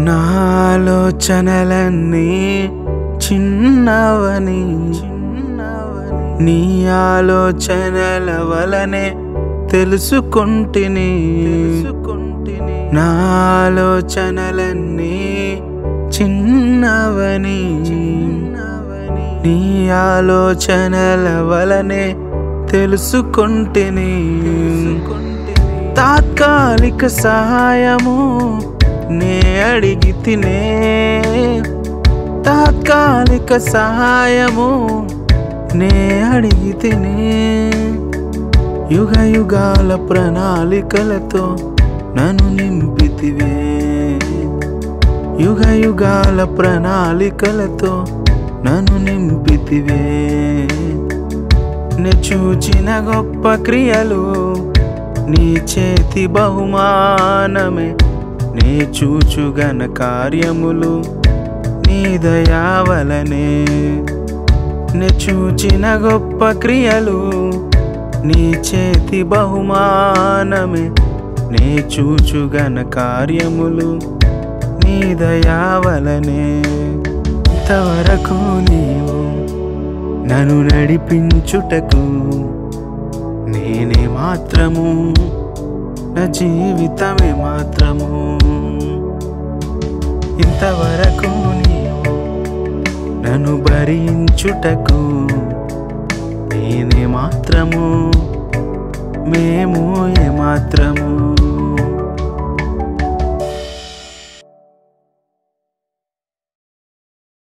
నా ఆలోచనలన్నీ చిన్నవని నీ ఆలోచనల వలనే తెలుసుకుంటిని. నా ఆలోచనలన్నీ చిన్నవని నీ ఆలోచనల వలనే తెలుసుకుంటిని. తాత్కాలిక సహాయము నే అడిగితినే, తాత్కాలిక సహాయము నే అడిగితినే. యుగ యుగాల ప్రణాళికలతో నన్ను నింపితివే, యుగ యుగాల ప్రణాళికలతో నన్ను నింపితివే. నే చూచిన గొప్ప క్రియలు నీ చేతి బహుమానమే, నే చూచుగన కార్యములు నీ దయా వలనే. నే చూచిన గొప్ప క్రియలు నీ చేతి బహుమానమే, నే చూచుగన కార్యములు నీ దయా వలనే. ఇంతవరకు నీవు నన్ను నడిపించుటకు నేనే మాత్రము, నా జీవితమే మాత్రము. ఇంతవరకు నీవు నన్ను భరించుటకు నేనే మాత్రము, మేము ఏ మాత్రము.